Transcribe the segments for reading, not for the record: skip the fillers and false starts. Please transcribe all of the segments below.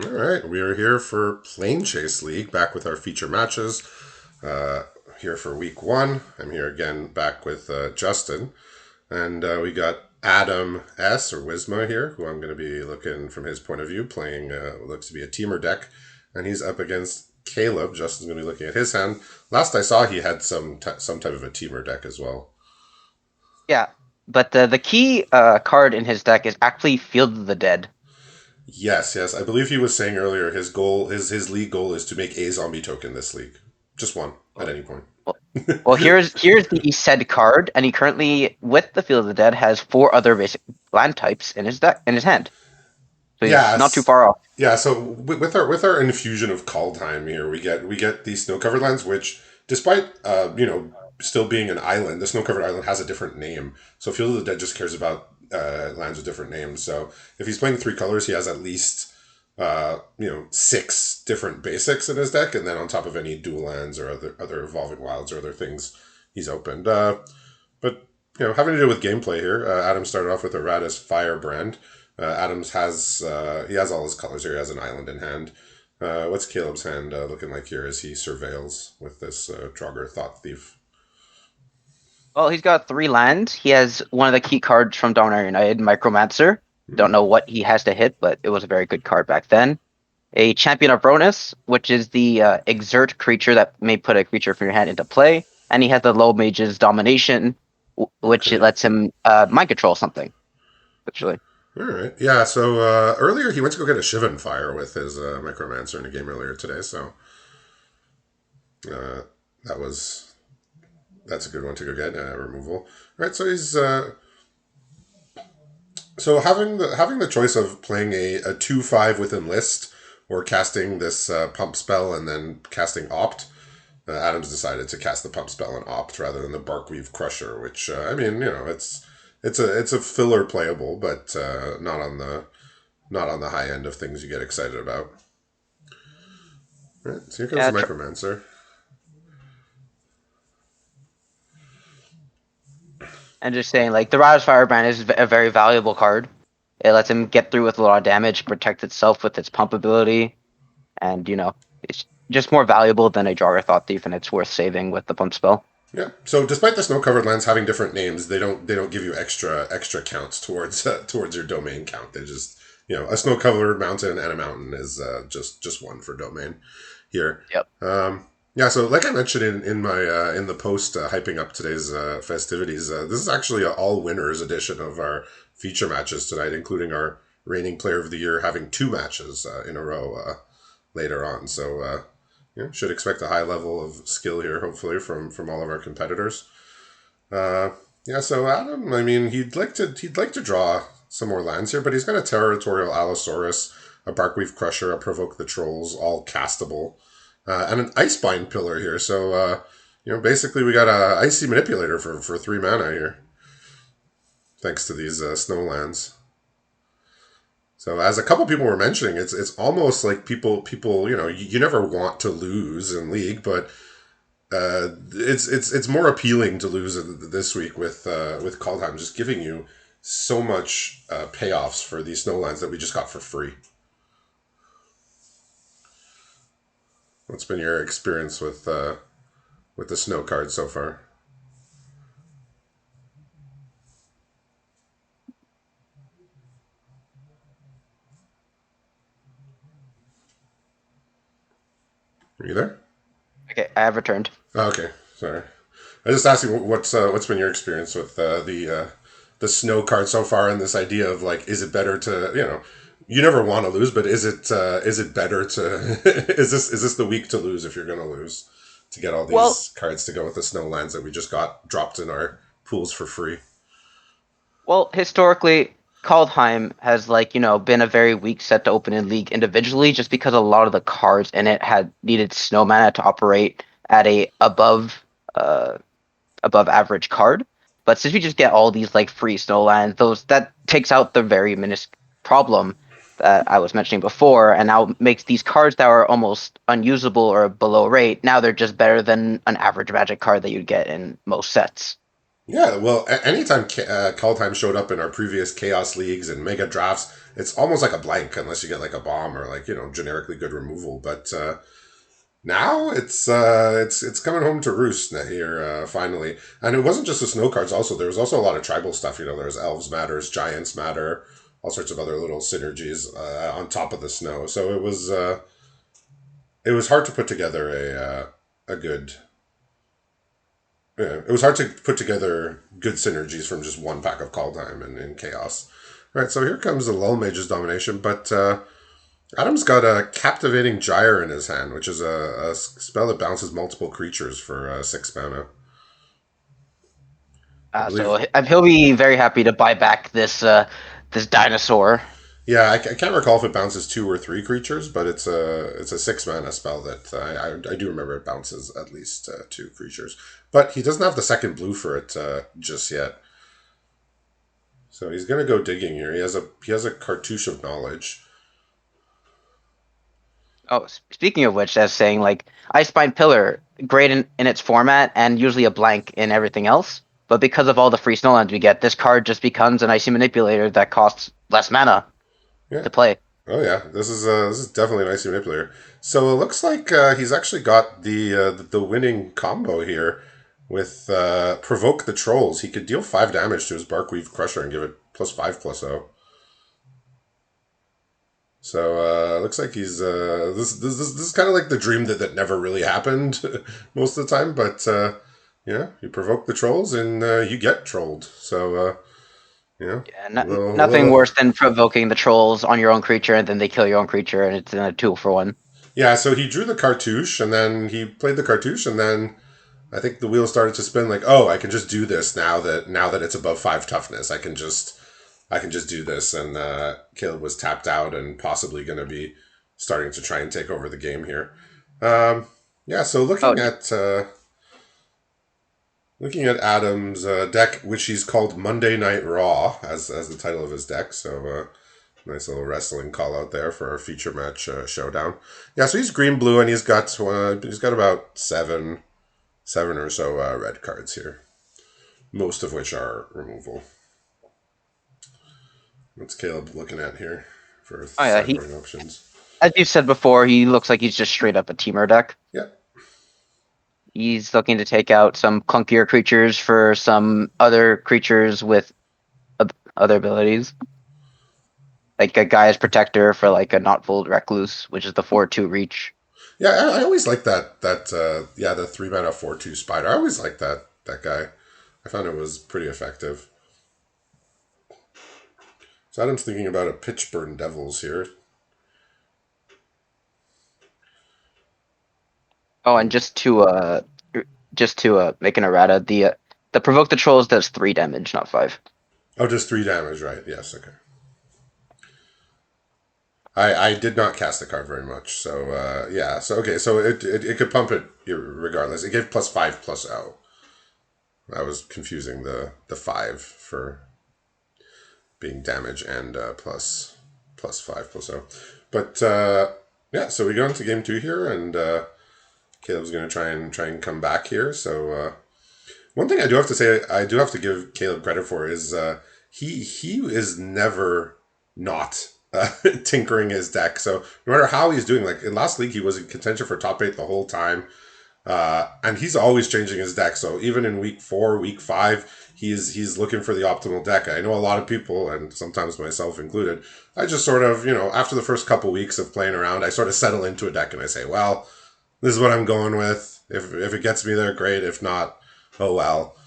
All right, we are here for Planechase League, back with our feature matches. Uh, Here for week one. I'm here again, back with Justin, and we got Adam S or Wisma here, who I'm going to be looking from his point of view, playing what looks to be a teamer deck, and he's up against Caleb. Justin's going to be looking at his hand. Last I saw, he had some type of a teamer deck as well. Yeah, but the key card in his deck is actually Field of the Dead. Yes, yes, I believe he was saying earlier his league goal is to make a zombie token this league, just one at Well, any point. well, well, here's the said card, and he currently, with the Field of the Dead, has four other basic land types in his deck in his hand, so he's not too Yes. far off. Yeah, so with our infusion of call time here, we get these snow covered lands, which despite still being an island, the snow covered island has a different name. So Field of the Dead just cares about lands with different names. So if he's playing three colors, he has at least six different basics in his deck, and then on top of any dual lands or other evolving wilds or other things he's opened. But having to do with gameplay here, Adam started off with a Radis Firebrand. Adams has he has all his colors here. He has an island in hand. What's Caleb's hand looking like here as he surveils with this Draugr Thought Thief? Well, he's got three lands. He has one of the key cards from Dominator United, Micromancer. Don't know what he has to hit, but it was a very good card back then. A Champion of Ronus, which is the exert creature that may put a creature from your hand into play, and he has the Low Mage's Domination, which it Okay. lets him mind control something. Actually, All right. Yeah. So earlier he went to go get a Shivan Fire with his Micromancer in a game earlier today. So uh, that was that's a good one to go get removal. All right. So he's so having the choice of playing a 2/5 with enlist or casting this pump spell and then casting opt. Adams decided to cast the pump spell and opt rather than the Barkweave Crusher, which I mean, it's a filler playable, but not on the high end of things you get excited about. All right, so here comes yeah, the Micromancer. and just saying, like the Rise Firebrand is a very valuable card. It lets him get through with a lot of damage, protect itself with its pump ability, and it's just more valuable than a Jogger Thought Thief, and it's worth saving with the pump spell. Yeah. So despite the snow-covered lands having different names, they don't give you extra counts towards your domain count. They just a snow-covered mountain and a mountain is just one for domain here. Yep. Yeah, so like I mentioned in my in the post hyping up today's festivities, this is actually an all winners edition of our feature matches tonight, including our reigning player of the year having two matches in a row later on. So should expect a high level of skill here, hopefully from all of our competitors. Yeah, so Adam, I mean, he'd like to draw some more lands here, but he's got a territorial Allosaurus, a Barkweave Crusher, a Provoke the Trolls, all castable, and an Icebind Pillar here. So basically we got a Icy Manipulator for 3 mana here, thanks to these snow lands. So as a couple people were mentioning, it's almost like people you never want to lose in League, but it's more appealing to lose this week with Kaldheim just giving you so much payoffs for these snowlands that we just got for free. What's been your experience with the snow card so far? Are you there? Okay, I have returned. Oh, okay, sorry. I just asked you what's been your experience with the snow card so far, and this idea of like, is it better to you never want to lose, but is it better to is this the week to lose if you're gonna lose to get all Well, these cards to go with the snowlands that we just got dropped in our pools for free? historically, Kaldheim has been a very weak set to open in League individually, just because a lot of the cards in it had needed snow mana to operate at a uh above average card. But since we just get all these like free snowlands, those that takes out the very problem that I was mentioning before, and now makes these cards that are almost unusable or below rate. Now they're just better than an average Magic card that you'd get in most sets. Yeah, well, anytime call time showed up in our previous chaos leagues and mega drafts, it's almost like a blank unless you get like a bomb or like generically good removal. But now it's coming home to roost here finally, and it wasn't just the snow cards. Also, there was also a lot of tribal stuff. There's elves matters, giants matter, all sorts of other little synergies on top of the snow. So it was hard to put together a good. Yeah, it was hard to put together good synergies from just one pack of call time and chaos. All right, so here comes the Lull Mage's domination, but Adam's got a captivating gyre in his hand, which is a spell that bounces multiple creatures for 6 mana. I believe. He'll be very happy to buy back this dinosaur. Yeah, I can't recall if it bounces 2 or 3 creatures, but it's a 6 mana spell that I do remember it bounces at least 2 creatures. But he doesn't have the second blue for it just yet, so he's gonna go digging here. He has a cartouche of knowledge. Oh, speaking of which, as saying like Icebind Pillar, great in its format and usually a blank in everything else. But because of all the free snowlands we get, this card just becomes an icy manipulator that costs less mana Yeah. to play. Oh yeah, this is definitely an icy manipulator. So it looks like he's actually got the winning combo here with provoke the trolls. He could deal 5 damage to his Barkweave Crusher and give it +5/+0. So looks like he's this is kind of like the dream that never really happened most of the time. But yeah, you provoke the trolls and you get trolled. So yeah, Yeah, a nothing little. worse than provoking the trolls on your own creature and then they kill your own creature and it's in a 2-for-1. Yeah, so he drew the cartouche and then he played the cartouche and then I think the wheel started to spin like, oh, I can just do this now that it's above 5 toughness. I can just do this and Caleb was tapped out and possibly going to be starting to try and take over the game here. Yeah, so Oh, looking at Adam's deck, which he's called Monday Night Raw as the title of his deck. So nice little wrestling call out there for our feature match showdown. Yeah, so he's green blue and he's got about seven or so red cards here, most of which are removal. What's Caleb looking at here for oh yeah, sideboarding options? as you said before, he looks like he's just straight up a teamer deck. Yeah, He's looking to take out some clunkier creatures for some other creatures with other abilities. Like a Gaia's Protector for like a not full Recluse, which is the 4/2 reach. yeah. I always like that. Yeah, the 3 mana 4/2 spider. I always like that guy. I found it was pretty effective. So Adam's thinking about a Pitchburn Devils here. Oh, and just to make an errata, the Provoke the Trolls does 3 damage, not 5. Oh, just 3 damage, right? Yes, okay. I did not cast the card very much, so yeah. So okay, so it could pump it regardless. It gave +5/+0. I was confusing the 5 for being damage and +5/+0. But yeah, so we go into game 2 here, and Caleb's going to try and come back here. So one thing I do have to say, I do have to give Caleb credit for is he is never not tinkering his deck. So no matter how he's doing, like in last league, he was in contention for top 8 the whole time. And he's always changing his deck. So even in week 4, week 5, he's looking for the optimal deck. I know a lot of people, and sometimes myself included, I just sort of, after the first couple weeks of playing around, I sort of settle into a deck and I say, well, this is what I'm going with. If it gets me there, great. If not, oh well.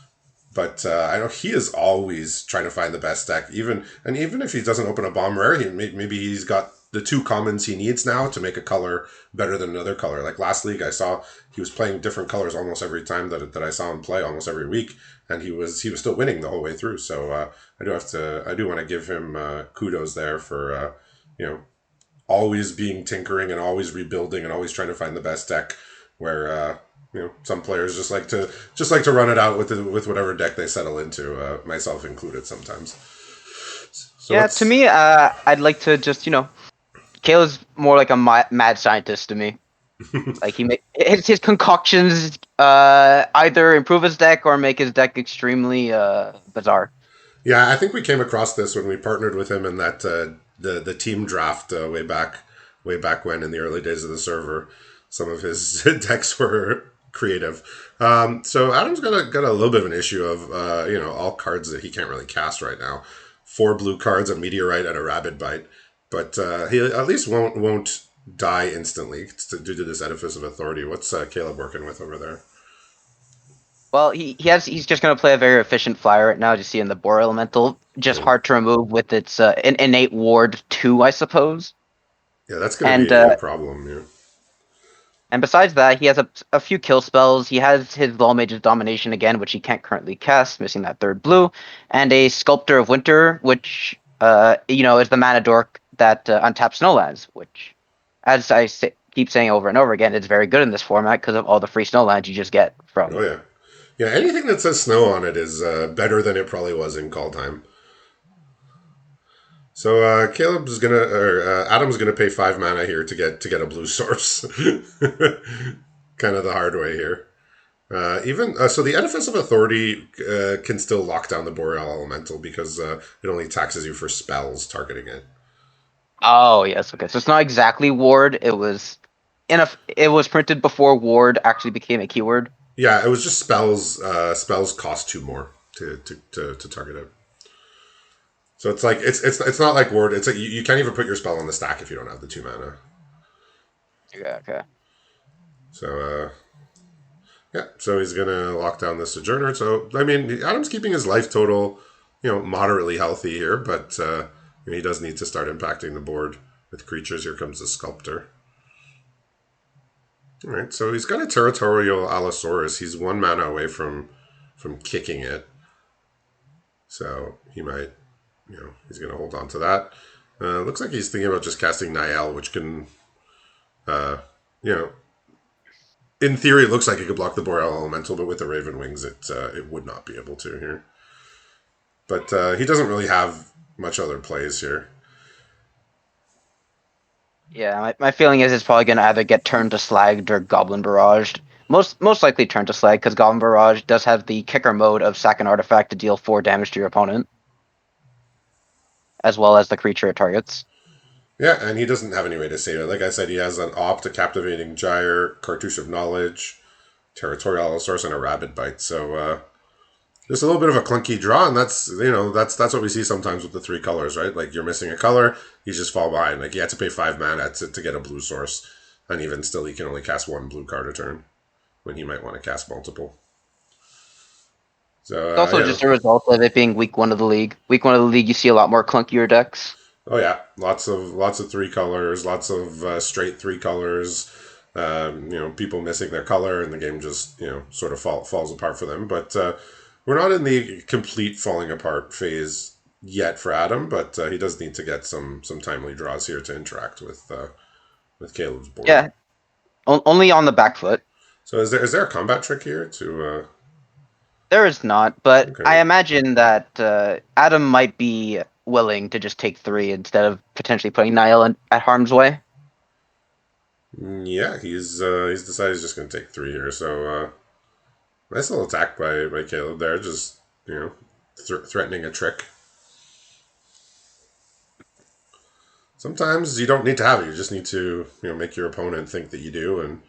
But I know he is always trying to find the best deck. Even if he doesn't open a bomb rare, maybe he's got the 2 commons he needs now to make a color better than another color. Like last league, I saw he was playing different colors almost every time that I saw him play, almost every week, and he was still winning the whole way through. So I do want to give him kudos there for always being tinkering and always rebuilding and always trying to find the best deck. Where some players just like to run it out with whatever deck they settle into, myself included sometimes. So Yeah, to let's. me, I'd like to just Kayla's more like a mad scientist to me. Like his concoctions Either improve his deck or make his deck extremely bizarre. Yeah, I think we came across this when we partnered with him in that the team draft way back when in the early days of the server. Some of his decks were creative. So Adam's got a little bit of an issue of all cards that he can't really cast right now. Four blue cards, a meteorite, and a rabid bite, but he at least won't die instantly due to this edifice of authority. What's Caleb working with over there? Well, he's just gonna play a very efficient flyer right now. Just seeing the Boar Elemental, just Oh, hard to remove with its innate ward 2, I suppose. yeah, that's going to And be a problem. Yeah. and besides that, he has a few kill spells. He has his Law Mage's Domination again, which he can't currently cast, missing that third blue, and a Sculptor of Winter, which is the mana dork that untaps Snowlands. Which, as keep saying over and over again, it's very good in this format because of all the free Snowlands you just get Oh from. yeah. Yeah, anything that says snow on it is better than it probably was in call time. So Adam's gonna pay 5 mana here to get a blue source, kind of the hard way here. Even so, the Edifice of Authority can still lock down the Boreal Elemental because it only taxes you for spells targeting it. Oh yes, okay. So it's not exactly ward. It was printed before ward actually became a keyword. Yeah, it was just spells. Spells cost 2 more to target it. So it's like it's not like ward. It's like you can't even put your spell on the stack if you don't have the 2 mana. Yeah, okay. So yeah, so he's gonna lock down the Sojourner. So I mean, Adam's keeping his life total, moderately healthy here, but he does need to start impacting the board with creatures. Here comes the Sculptor. All right, so he's got a Territorial Allosaurus. He's 1 mana away from kicking it, so he might, he's gonna hold on to that. Looks like he's thinking about just casting Niall, which can, uh, you know, in theory, it looks like it could block the Boreal Elemental, but with the Raven Wings, it would not be able to here. But he doesn't really have much other plays here. Yeah, my feeling is it's probably gonna either get turned to slagged or goblin barraged. Most likely turned to slag because goblin barrage does have the kicker mode of sack an artifact to deal 4 damage to your opponent, as well as the creature it targets. Yeah, and he doesn't have any way to save it. Like I said, he has an Opt, a Captivating Gyre, Cartouche of Knowledge, Territorial Source, and a Rabid Bite. So just a little bit of a clunky draw, and that's what we see sometimes with the 3 colors, right? Like you're missing a color, you just fall behind. Like you had to pay 5 mana to get a blue source, and even still, he can only cast 1 blue card a turn when he might want to cast multiple. So It's also just a result of it being week 1 of the league. Week 1 of the league, you see a lot more clunkier decks. oh yeah, lots of 3 colors, lots of straight 3 colors. People missing their color, and the game just sort of falls apart for them. But we're not in the complete falling apart phase yet for Adam, but he does need to get some timely draws here to interact with Caleb's board. Yeah, only on the back foot. So is there a combat trick here to There is not, but I okay? imagine that Adam might be willing to just take 3 instead of potentially putting Niall at harm's way. Yeah, he's decided he's just going to take 3 here. So nice little attack by Caleb there, just threatening a trick. Sometimes you don't need to have it. You just need to make your opponent think that you do and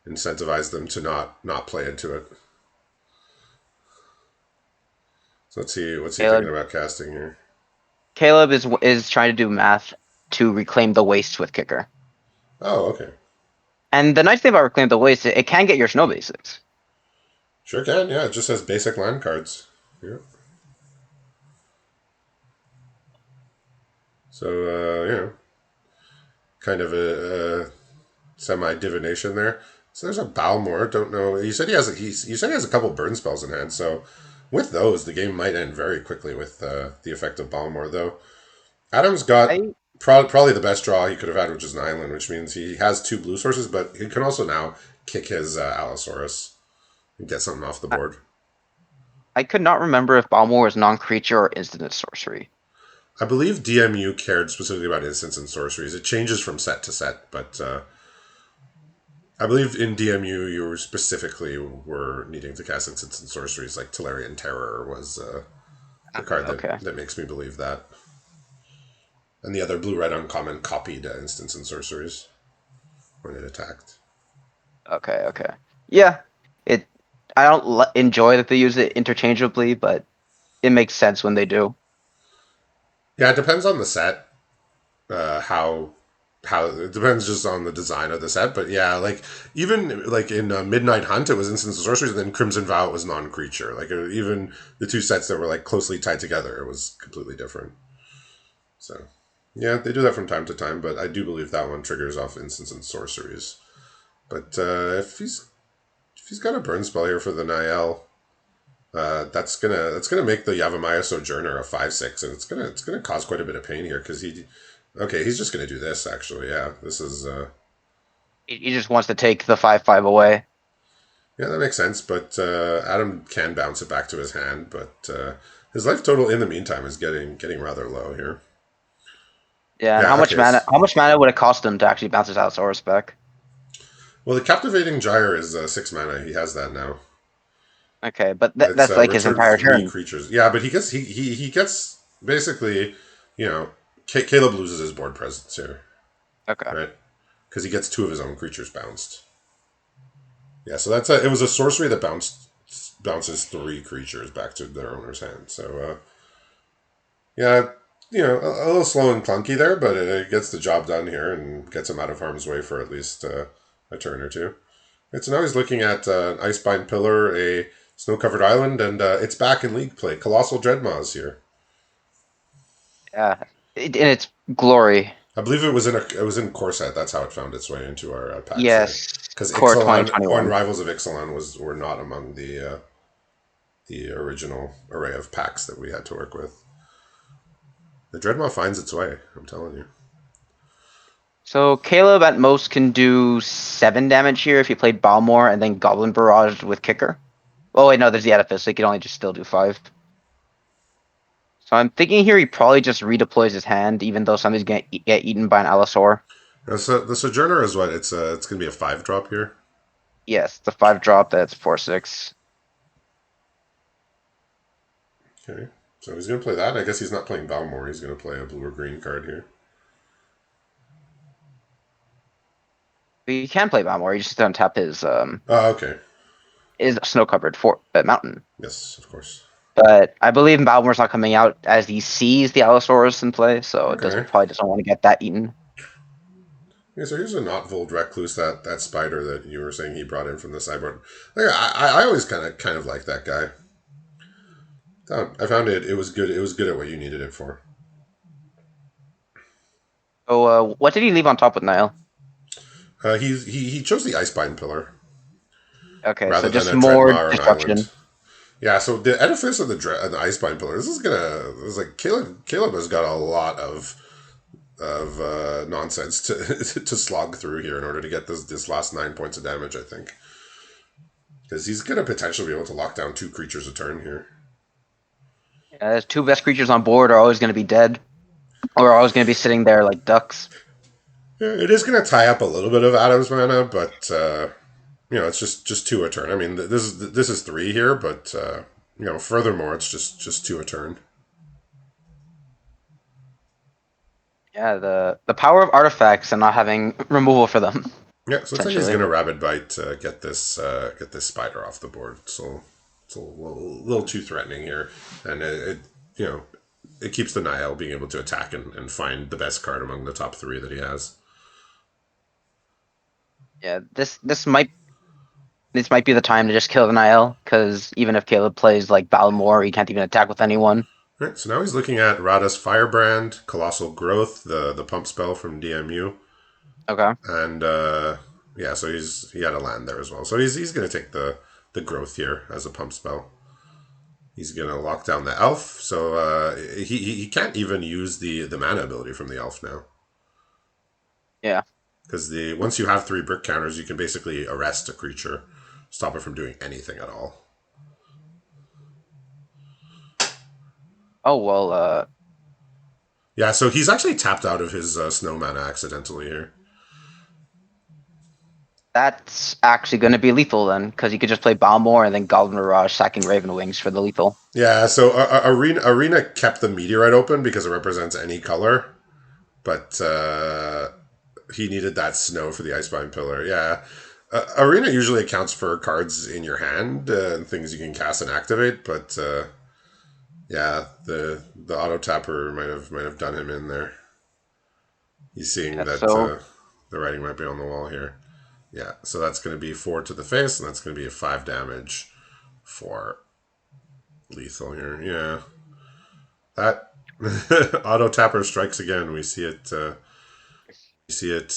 incentivize them to not play into it. So let's see what's he thinking Caleb, about casting here. Caleb is trying to do math to reclaim the waste with kicker. Oh, okay, And the nice thing about reclaim the waste, it can get your snow basics. sure can. Yeah, it just has basic land cards. Yeah. So kind of a semi divination there. So there's a Balmor. Don't know. You said he has a couple burn spells in hand. So with those, the game might end very quickly with the effect of Balmor. Though Adam's got I probably the best draw he could have had, which is an island, which means he has 2 blue sources, but he can also now kick his Allosaurus and get something off the board. I could not remember if Balmor was non-creature or instant sorcery. I believe DMU cared specifically about instants and sorceries. It changes from set to set, but I believe in DMU you were specifically were needing to cast instants and sorceries, like Tolarian Terror was the card Okay. that makes me believe that. And the other blue-red uncommon copied instants and sorceries when it attacked. Okay. Okay. Yeah. It. I don't enjoy that they use it interchangeably, but it makes sense when they do. Yeah, it depends on the set. How it depends just on the design of the set, but yeah, like even like in Midnight Hunt, it was instants and sorceries, and then Crimson Vow it was non-creature. Like even the two sets that were like closely tied together, it was completely different. So yeah, they do that from time to time, but I do believe that one triggers off instants and sorceries. But if he's got a burn spell here for the Niall, that's gonna make the Yavimaya Sojourner a 5/6, and it's gonna cause quite a bit of pain here because he's just gonna do this actually. Yeah, this is He just wants to take the 5/5 away. yeah, that makes sense. But Adam can bounce it back to his hand, but his life total in the meantime is getting rather low here. Yeah, and Yeah, okay. how much mana would it cost him to actually bounce his Allosaurus back? Well, the Captivating Gyre is 6 mana. He has that now. Okay, but It's that's like his return entire three turn. creatures. Yeah, but he gets basically, you know, Caleb loses his board presence here, Okay. right? Because he gets two of his own creatures bounced. Yeah, so it was a sorcery that bounces three creatures back to their owner's hand. So yeah, a little slow and clunky there, but it gets the job done here and gets him out of harm's way for at least a turn or two. Right, so now he's looking at an Icebind Pillar, a snow-covered island, and it's back in league play. Colossal Dreadmaws here. Yeah, in its glory. I believe it was in Corset. That's how it found its way into our packs there. Yes, Because core Ixalan and 2021. Rivals of Ixalan were not among the original array of packs that we had to work with. The Dreadmaw finds its way. I'm telling you. So Caleb at most can do 7 damage here if he played Balmor and then Goblin Barrage with Kicker. Oh wait, no, there's the Edifice, so he can only just still do 5. So I'm thinking here he probably just redeploys his hand, even though somebody's gonna get eaten by an Allosaur. So the Sojourner is what? It's gonna be a 5 drop here. Yes, the 5 drop. That's 4/6. Okay. So he's gonna play that. I guess he's not playing Balmor. He's gonna play a blue or green card here. He can play Balmor. He just doesn't tap Oh, okay. his snow covered for mountain. Yes, of course. But I believe Balmor's not coming out as he sees the Allosaurus in play, so it Okay. doesn't probably doesn't want to get that eaten. Yeah, so here's a not Vold Recluse, that spider that you were saying he brought in from the sideboard. Like, I always kind of like that guy. I found it was good. It was good at what you needed it for. So what did he leave on top with Nile? He chose the Icebind Pillar Okay, so rather than just a more Dreadmaw or an island. destruction. Yeah, so the edifice of the Icebind Pillar. This is like Caleb has got a lot of nonsense to to slog through here in order to get this last 9 points of damage. I think because he's gonna potentially be able to lock down two creatures a turn here. His two best creatures on board are always going to be dead, or are always going to be sitting there like ducks. Yeah, it is gonna tie up a little bit of Adam's mana, but it's just two a turn. I mean, this is three here, but furthermore, it's just two a turn. Yeah, the power of artifacts and not having removal for them, Yeah, so looks like he's essentially. gonna Rabid Bite to get this spider off the board. So it's a little too threatening here, and it keeps the Niall being able to attack and find the best card among the top three that he has. Yeah, this might be the time to just kill the Nile, because even if Caleb plays like Balmor, he can't even attack with anyone. All right, so now he's looking at Radha's Firebrand, Colossal Growth, the pump spell from DMU, Okay. and yeah, so he had a land there as well. So he's gonna take the growth here as a pump spell. He's gonna lock down the elf, so he can't even use the mana ability from the elf now Yeah. because the once you have three brick counters, you can basically arrest a creature, stop it from doing anything at all. Oh well. Yeah, so he's actually tapped out of his snow mana accidentally here. That's actually going to be lethal then, because you could just play Balmor and then Goblin Mirage sacking Raven Wings for the lethal. Yeah, so Arena kept the meteorite open because it represents any color, but he needed that snow for the Icebind Pillar. Yeah. Arena usually accounts for cards in your hand and things you can cast and activate, but yeah, the auto tapper might have done him in there. He's seeing Yeah, that so the writing might be on the wall here. Yeah, so that's going to be 4 to the face, and that's going to be a 5 damage for lethal here. Yeah, that auto tapper strikes again. We see it. We see it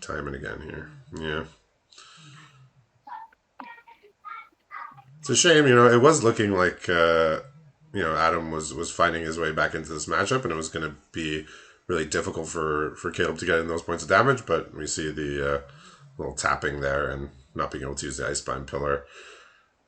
time and again here. Yeah, it's a shame. It was looking like Adam was finding his way back into this matchup, and it was going to be really difficult for Caleb to get in those points of damage. But we see the little tapping there and not being able to use the Icebind Pillar.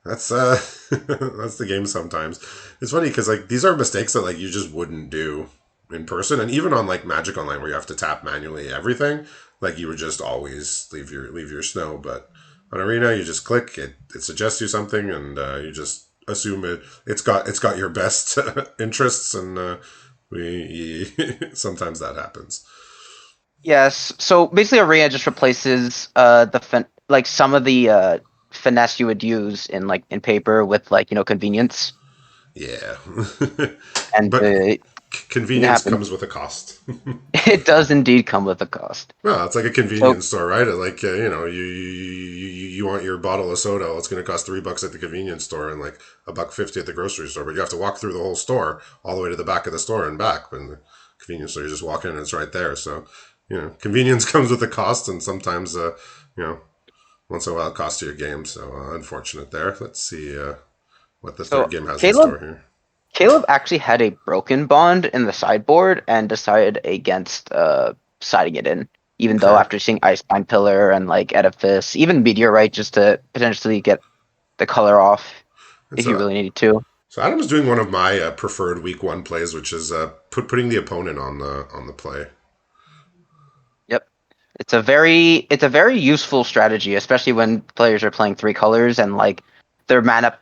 That's that's the game sometimes. It's funny because like these are mistakes that like you just wouldn't do in person, and even on like Magic Online where you have to tap manually everything, like you would just always leave your snow. But on Arena, you just click it suggests you something, and you just assume it's got your best interests, and we sometimes that happens. yes, so basically Arena just replaces like some of the finesse you would use in in paper with convenience, Yeah, and but it convenience happens. comes with a cost. It does indeed come with a cost. Well, it's like a So convenience store, right? Like you want your bottle of soda. Well, it's going to cost $3 at the convenience store and like $1.50 at the grocery store. But you have to walk through the whole store all the way to the back of the store and back. But in the convenience store, you just walk in and it's right there. So convenience comes with a cost, and sometimes you know, once in a while, it costs you a game. So unfortunate there. Let's see what the third so game has in Caleb store here. Caleb actually had a broken bond in the sideboard and decided against siding it in, even though Okay, after seeing Icebind Pillar and like Edifice, even Meteorite, just to potentially get the color off and if you so really need to. so Adam's doing one of my preferred week one plays, which is putting the opponent on the play. Yep. It's a very useful strategy, especially when players are playing three colors and like their mana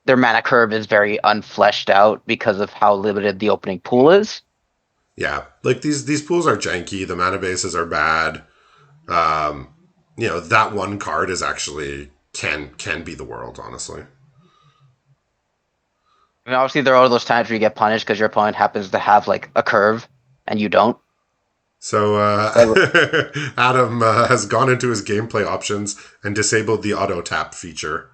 their mana curve is very unfleshed out because of how limited the opening pool is. Yeah, like these pools are janky. The mana bases are bad. Um, that one card is actually can be the world, honestly. I mean, obviously there are those times where you get punished because your opponent happens to have like a curve and you don't. So But Adam has gone into his gameplay options and disabled the auto tap feature.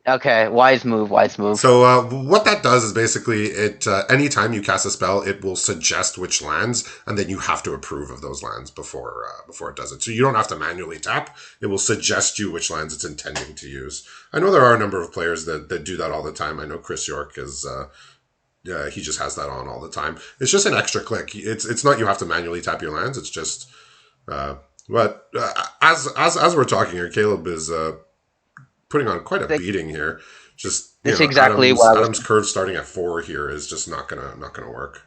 okay, wise move, wise move. So what that does is basically it. Anytime you cast a spell, it will suggest which lands, and then you have to approve of those lands before it does it. So you don't have to manually tap; it will suggest you which lands it's intending to use. I know there are a number of players that do that all the time. I know Chris York is. He just has that on all the time. It's just an extra click. It's not you have to manually tap your lands. It's just. But as we're talking here, Caleb is putting on quite a Like, beating here. Just this is exactly Adam's what I was, Adam's curve starting at 4 here is just not gonna work.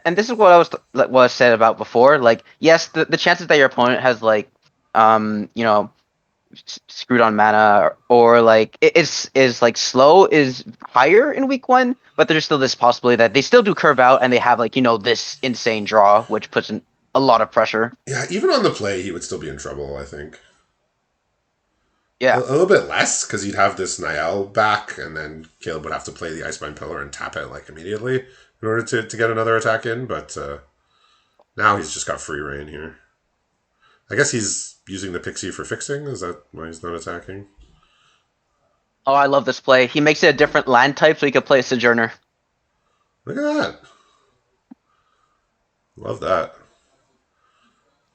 and this is what I was like what I said about before. Like, yes, the chances that your opponent has like, you know, screwed on mana or like is like slow is higher in week one, but there's still this possibility that they still do curve out and they have like this insane draw, which puts in a lot of pressure. Yeah, even on the play, he would still be in trouble. I think a Yeah. little bit less because he'd have this Niall back, and then Caleb would have to play the Icebind Pillar and tap it like immediately in order to get another attack in. But now he's just got free reign here. I guess he's using the Pixie for fixing. Is that why he's not attacking? Oh, I love this play. He makes it a different land type so he can play a Sojourner. Look at that. Love that.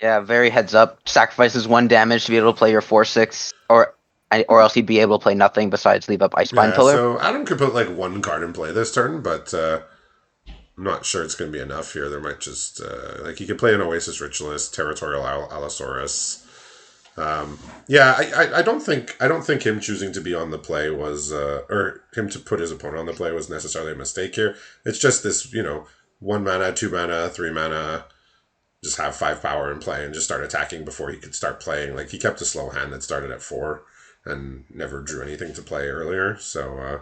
Yeah, very heads up. Sacrifices one damage to be able to play your 4/6, or else he'd be able to play nothing besides leave up Icebind Yeah, Pillar. so Adam could put like one card in play this turn, but I'm not sure it's going to be enough here. There might just like he could play an Oasis Ritualist, Territorial Allosaurus. Yeah, I don't think him choosing to be on the play was or him to put his opponent on the play was necessarily a mistake here. It's just this 1 mana, 2 mana, 3 mana just have 5 power in play and just start attacking before he could start playing. Like he kept a slow hand that started at 4 and never drew anything to play earlier. So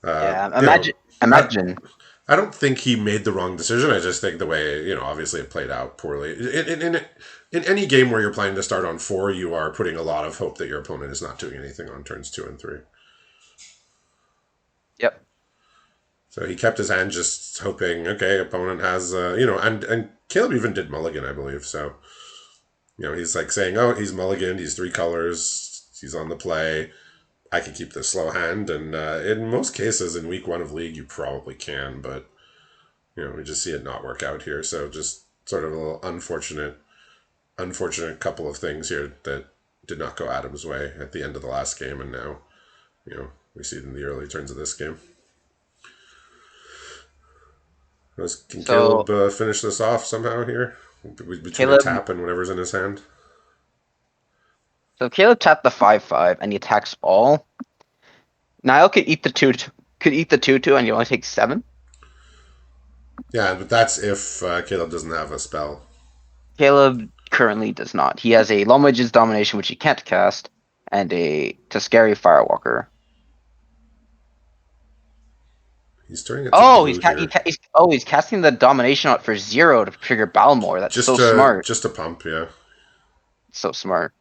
Yeah, you know, I imagine. I don't think he made the wrong decision. I just think the way, obviously it played out poorly. In any game where you're planning to start on 4, you are putting a lot of hope that your opponent is not doing anything on turns 2 and 3. Yep. So he kept his hand just hoping, okay, opponent has, and Caleb even did mulligan, I believe. So, he's like saying, oh, he's mulliganed, he's 3 colors, he's on the play. I can keep this slow hand. And in most cases, in week 1 of League, you probably can, but we just see it not work out here. So just sort of a little unfortunate couple of things here that did not go Adam's way at the end of the last game, and now, we see it in the early turns of this game. Can So Caleb finish this off somehow here between a Caleb, tap and whatever's in his hand? so Caleb tapped the 5/5 and he attacks all. Niall could eat the 2/2 and you only take 7. Yeah, but that's if Caleb doesn't have a spell. Caleb currently does not. He has a Lommage's Domination, which he can't cast, and a Tuscary Firewalker. He's turning it to Oh, blue here. he's casting the Domination out for 0 to trigger Balmor. That's so smart. Just a pump, yeah. So smart.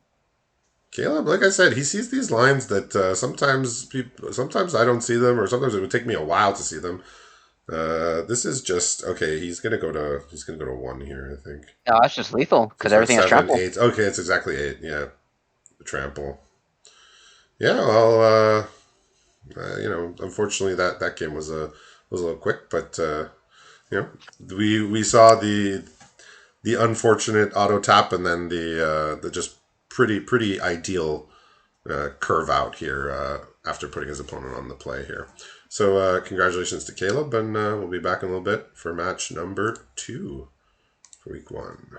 Caleb, like I said, he sees these lines that sometimes I don't see them, or sometimes it would take me a while to see them. This is just okay. He's gonna go to 1 here, I think. No, that's just lethal because So everything has 7, trample. 8. Okay, it's exactly 8. Yeah, the trample. Yeah, well, unfortunately that game was a little quick, but we saw the unfortunate auto tap, and then the just pretty ideal curve out here after putting his opponent on the play here. So congratulations to Caleb, and we'll be back in a little bit for match number 2 for week 1.